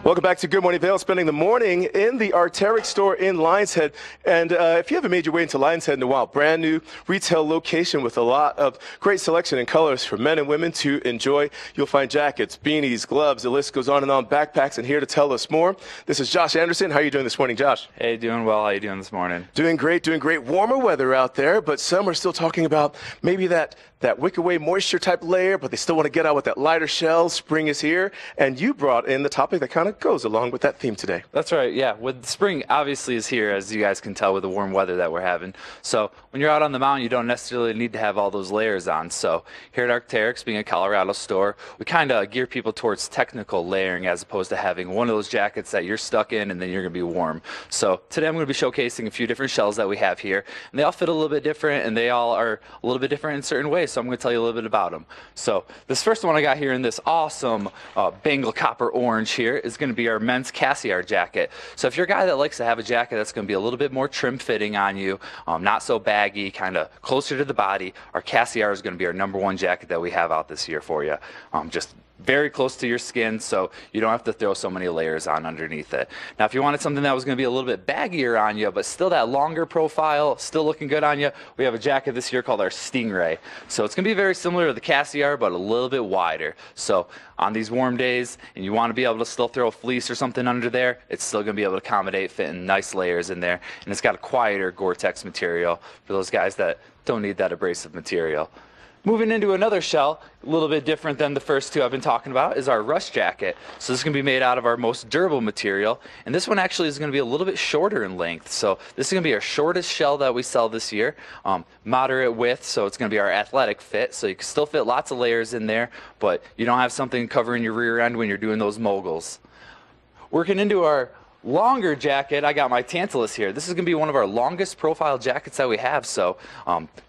Welcome back to Good Morning Vail, spending the morning in the Arcteryx Tour in Lions Head. And if you haven't made your way into Lions Head in a while, brand new retail location with a lot of great selection and colors for men and women to enjoy. You'll find jackets, beanies, gloves, the list goes on and on, backpacks, and here to tell us more, this is Josh Anderson. How are you doing this morning, Josh? Hey, doing well. How are you doing this morning? Doing great, doing great. Warmer weather out there, but some are still talking about maybe that wick away moisture type layer, but they still want to get out with that lighter shell. Spring is here, and you brought in the topic that kind of goes along with that theme today. That's right, yeah. With spring obviously is here, as you guys can tell with the warm weather that we're having. So when you're out on the mountain, you don't necessarily need to have all those layers on. So here at Arcteryx, being a Colorado store, we kind of gear people towards technical layering as opposed to having one of those jackets that you're stuck in and then you're going to be warm. So today I'm going to be showcasing a few different shells that we have here, and they all fit a little bit different, and they all are a little bit different in certain ways. So I'm going to tell you a little bit about them. So this first one I got here in this awesome Bengal copper orange here is going to be our men's Cassie jacket. So if you're a guy that likes to have a jacket that's going to be a little bit more trim fitting on you, not so baggy, kind of closer to the body, our Cassie is going to be our #1 jacket that we have out this year for you. Just very close to your skin, so you don't have to throw so many layers on underneath it. Now, if you wanted something that was going to be a little bit baggier on you, but still that longer profile, still looking good on you, we have a jacket this year called our Stingray. So it's going to be very similar to the Cassie, but a little bit wider. So on these warm days, and you want to be able to still throw a fleece or something under there, it's still going to be able to accommodate, fit in nice layers in there. And it's got a quieter Gore-Tex material for those guys that don't need that abrasive material. Moving into another shell, a little bit different than the first two I've been talking about, is our rush jacket. So this is going to be made out of our most durable material, and this one actually is going to be a little bit shorter in length. So this is going to be our shortest shell that we sell this year, moderate width, so it's going to be our athletic fit. So you can still fit lots of layers in there, but you don't have something covering your rear end when you're doing those moguls. Working into our longer jacket, I got my Tantalus here. This is going to be one of our longest profile jackets that we have. So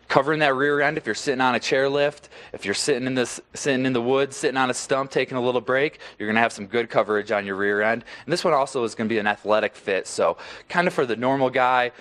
covering that rear end if you're sitting on a chairlift, if you're sitting in the woods, sitting on a stump, taking a little break, you're going to have some good coverage on your rear end. And this one also is going to be an athletic fit. So kind of for the normal guy,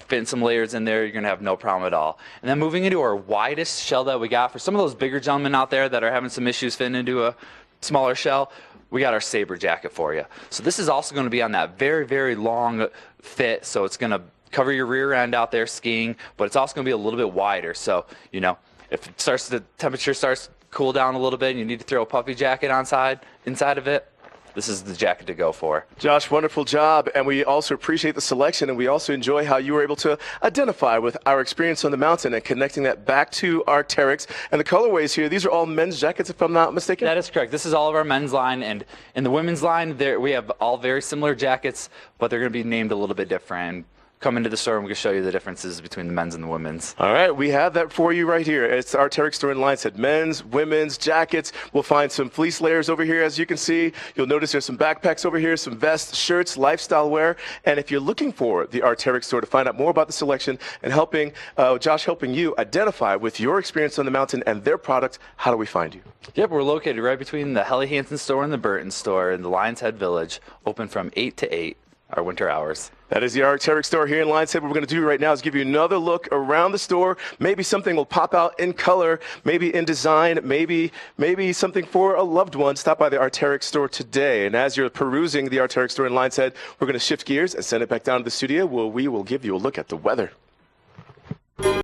fitting some layers in there, you're going to have no problem at all. And then moving into our widest shell that we got, for some of those bigger gentlemen out there that are having some issues fitting into a smaller shell, we got our Saber jacket for you. So this is also going to be on that very, very long fit. So it's going to cover your rear end out there skiing, but it's also going to be a little bit wider. So, you know, if the temperature starts to cool down a little bit and you need to throw a puffy jacket inside of it, this is the jacket to go for. Josh, wonderful job, and we also appreciate the selection, and we also enjoy how you were able to identify with our experience on the mountain and connecting that back to Arcteryx. And the colorways here, these are all men's jackets, if I'm not mistaken? That is correct. This is all of our men's line, and in the women's line, we have all very similar jackets, but they're going to be named a little bit different. Come into the store and we can show you the differences between the men's and the women's. All right, we have that for you right here. It's our Arcteryx Tour in Lions Head. Men's, women's, jackets. We'll find some fleece layers over here, as you can see. You'll notice there's some backpacks over here, some vests, shirts, lifestyle wear. And if you're looking for the Arcteryx Tour to find out more about the selection and Josh helping you identify with your experience on the mountain and their product, how do we find you? Yep, we're located right between the Helly Hansen store and the Burton store in the Lions Head Village, open from 8 to 8, our winter hours. That is the Arcteryx Store here in Lions Head. What we're going to do right now is give you another look around the store. Maybe something will pop out in color, maybe in design, maybe something for a loved one. Stop by the Arcteryx Store today. And as you're perusing the Arcteryx Store in Lions Head, we're going to shift gears and send it back down to the studio where we will give you a look at the weather.